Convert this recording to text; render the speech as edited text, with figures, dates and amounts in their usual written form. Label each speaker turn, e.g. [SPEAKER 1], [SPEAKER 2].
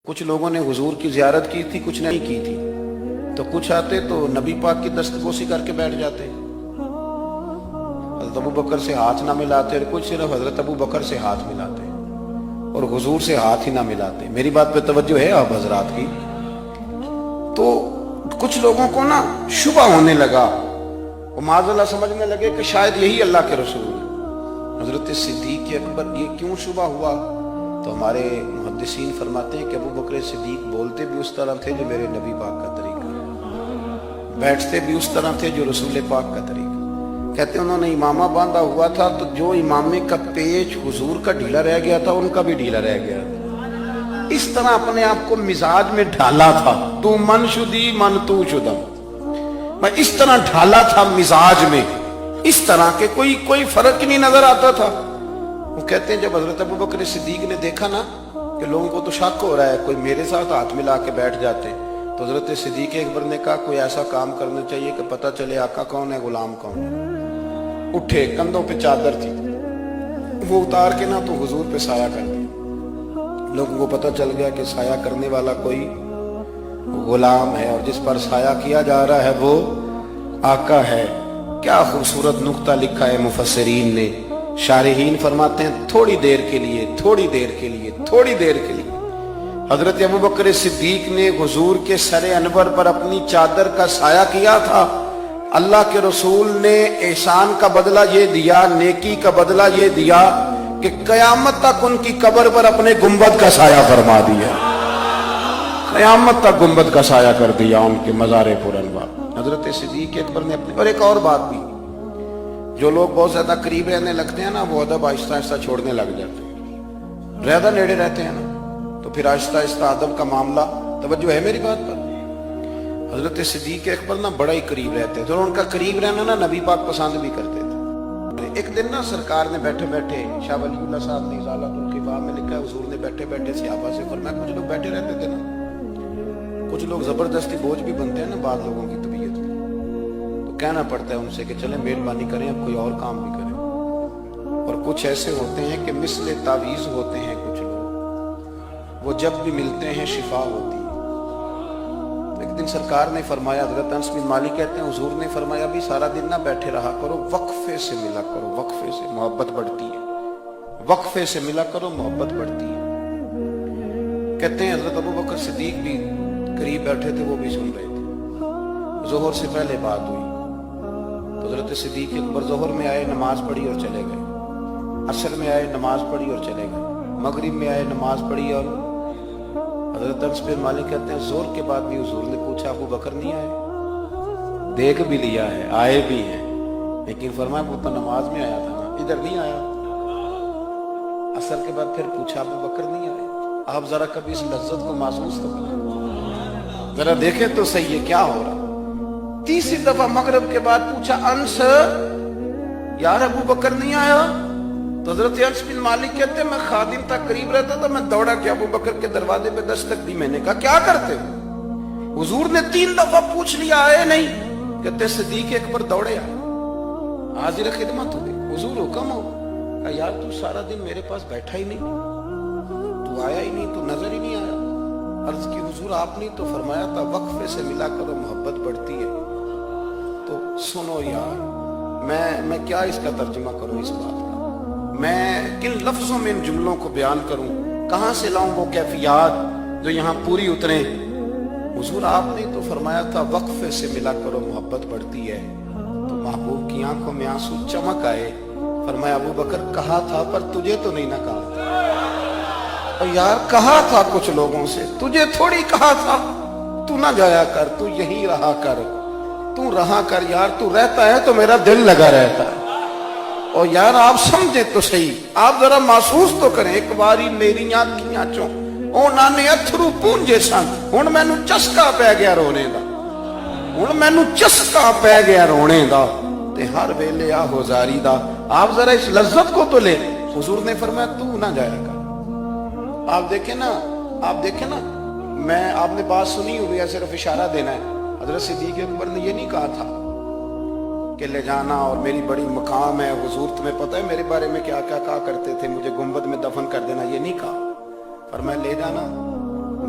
[SPEAKER 1] کچھ لوگوں نے حضور کی زیارت کی تھی، کچھ نہیں کی تھی، تو کچھ آتے تو نبی پاک کی دستبوسی کر کے بیٹھ جاتے، حضرت ابو بکر سے ہاتھ نہ ملاتے، اور کچھ صرف حضرت ابو بکر سے ہاتھ ملاتے اور حضور سے ہاتھ ہی نہ ملاتے۔ میری بات پہ توجہ ہے آپ حضرات کی؟ تو کچھ لوگوں کو نا شبہ ہونے لگا، وہ معاذ اللہ سمجھنے لگے کہ شاید یہی اللہ کے رسول ہیں۔ حضرت صدیق اکبر یہ کیوں شبہ ہوا؟ تو ہمارے محدثین فرماتے ہیں کہ ابو بکر صدیق بولتے بھی اس طرح تھے جو میرے نبی پاک کا طریقہ ہے، بیٹھتے بھی اس طرح تھے جو رسول پاک کا طریقہ۔ کہتے ہیں انہوں نے امامہ باندھا ہوا تھا تو جو امامے کا پیچ حضور کا ڈھیلا رہ گیا تھا ان کا بھی ڈھیلا رہ گیا تھا۔ اس طرح اپنے آپ کو مزاج میں ڈھالا تھا، تو من شدی من تو شدم، میں اس طرح ڈھالا تھا مزاج میں، اس طرح کے کوئی فرق نہیں نظر آتا تھا۔ وہ کہتے ہیں جب حضرت ابو بکر صدیق نے دیکھا نا کہ لوگوں کو تو شک ہو رہا ہے، کوئی میرے ساتھ ہاتھ ملا کے بیٹھ جاتے، تو حضرت صدیق اکبر نے کہا کوئی ایسا کام کرنا چاہیے کہ پتہ چلے آقا کون ہے، غلام کون ہے۔ اٹھے، کندھوں پہ چادر تھی، وہ اتار کے نہ تو حضور پہ سایہ کر دیا، لوگوں کو پتہ چل گیا کہ سایہ کرنے والا کوئی غلام ہے، اور جس پر سایہ کیا جا رہا ہے وہ آقا ہے۔ کیا خوبصورت نقطہ لکھا ہے مفسرین نے، شارحین فرماتے ہیں تھوڑی دیر کے لیے حضرت ابو بکر صدیق نے حضور کے سر انور پر اپنی چادر کا سایہ کیا تھا۔ اللہ کے رسول نے احسان کا بدلہ یہ دیا، نیکی کا بدلہ یہ دیا کہ قیامت تک ان کی قبر پر اپنے گنبد کا سایہ فرما دیا، قیامت تک گنبد کا سایہ کر دیا ان کے مزار پر انور۔ حضرت صدیق اکبر نے اپنے، اور ایک اور بات بھی، جو لوگ بہت زیادہ قریب رہنے لگتے ہیں نا وہ ادب آہستہ آہستہ چھوڑنے لگ جاتے ہیں، زیادہ نیڑے رہتے ہیں نا تو پھر آہستہ آہستہ ادب کا معاملہ، توجہ ہے میری بات پر؟ حضرت صدیق اکبر نا بڑا ہی قریب رہتے تھے، اور ان کا قریب رہنا نا نبی پاک پسند بھی کرتے تھے۔ ایک دن نا سرکار نے بیٹھے بیٹھے، شاہ ولی اللہ صاحب نے ازالۃ القباء میں لکھا ہے، حضور نے بیٹھے بیٹھے صحابہ سے فرمایا، کچھ لوگ بیٹھے رہتے تھے نا، کچھ لوگ زبردستی بوجھ بھی بنتے ہیں نا بعض لوگوں کی طبیعت میں، تو کہنا پڑتا ہے ان سے کہ چلیں مہربانی کریں اب کوئی اور کام بھی کریں۔ اور کچھ ایسے ہوتے ہیں کہ مثل تعویذ ہوتے ہیں کچھ لوگ، وہ جب بھی ملتے ہیں شفا ہوتی ہے۔ تو ایک دن سرکار نے فرمایا، حضرت انس بن مالک کہتے ہیں حضور نے فرمایا بھی سارا دن نہ بیٹھے رہا کرو، وقفے سے ملا کرو، وقفے سے محبت بڑھتی ہے، وقفے سے ملا کرو محبت بڑھتی ہے۔ کہتے ہیں حضرت ابو بکر صدیق بھی قریب بیٹھے تھے، وہ بھی سن رہے تھے۔ ظہر سے پہلے بات ہوئی تو حضرت صدیق اکبر ظہر میں آئے، نماز پڑھی اور چلے گئے، عصر میں آئے، نماز پڑھی اور چلے گئے، مغرب میں آئے، نماز پڑھی اور حضرت انس بن مالک کہتے ہیں ظہر کے بعد بھی حضور نے پوچھا ابو بکر نہیں آئے؟ دیکھ بھی لیا ہے، آئے بھی ہیں، لیکن فرمایا وہ تو نماز میں آیا تھا نا، ادھر نہیں آیا۔ عصر کے بعد پھر پوچھا ابو بکر نہیں آئے؟ آپ ذرا کبھی اس لذت کو محسوس تو کریں، ذرا دیکھیں تو صحیح ہے کیا ہو رہا۔ تیسری دفعہ مغرب کے بعد پوچھا انس یار ابو بکر نہیں آیا؟ تو حضرت انس بن مالک کہتے ہیں میں خادم تک قریب رہتا تھا، میں دوڑا کہ ابو بکر کے دروازے پہ دستک دی، میں نے کہا کیا کرتے ہو؟ حضور نے 3 دفعہ پوچھ لیا آئے نہیں، کہتے صدیق اکبر دوڑے آئے، حاضر خدمت ہو گئی، حضور حکم ہو۔ کہا یار تو سارا دن میرے پاس بیٹھا ہی نہیں، تو آیا ہی نہیں، تو نظر ہی نہیں آیا۔ عرض کی حضور آپ نے تو فرمایا تھا وقفے سے ملا کرو محبت بڑھتی ہے۔ تو سنو یار، میں کیا اس کا ترجمہ کروں اس بات کا، میں کن لفظوں میں ان جملوں کو بیان کروں، کہاں سے لاؤں وہ کیفیات جو یہاں پوری اتریں۔ حضور آپ نے تو فرمایا تھا وقفے سے ملا کرو محبت بڑھتی ہے، تو محبوب کی آنکھوں میں آنسو چمک آئے، فرمایا ابو بکر کہا تھا پر تجھے تو نہیں نہ کہا تھا۔ اور یار کہا تھا کچھ لوگوں سے، تجھے تھوڑی کہا تھا تو نہ جایا کر، تو یہی رہا کر، تو رہا کر یار، تو رہتا ہے تو میرا دل لگا رہتا ہے۔ اور یار آپ سمجھیں تو صحیح، آپ ذرا محسوس تو کریں، ایک باری میری آنکھیاں چوں اونا نے اتھرو پونجے سن، ہن مینوں چسکا پی گیا رونے دا، ہن مینوں چسکا پی گیا رونے دا، تے ہر ویلے آہو زاری دا۔ آپ ذرا اس لذت کو تو لے۔ حضور نے فرمایا تو نہ جایا کر۔ آپ دیکھیں نا، میں آپ نے بات سنی ہوئی ہے، صرف اشارہ دینا ہے۔ حضرت صدیق اکبر نے یہ نہیں کہا تھا کہ لے جانا اور میری بڑی مقام ہے، حضور تمہیں پتہ ہے میرے بارے میں کیا کیا کہا کرتے تھے، مجھے گنبد میں دفن کر دینا، یہ نہیں کہا۔ فرمایا لے جانا،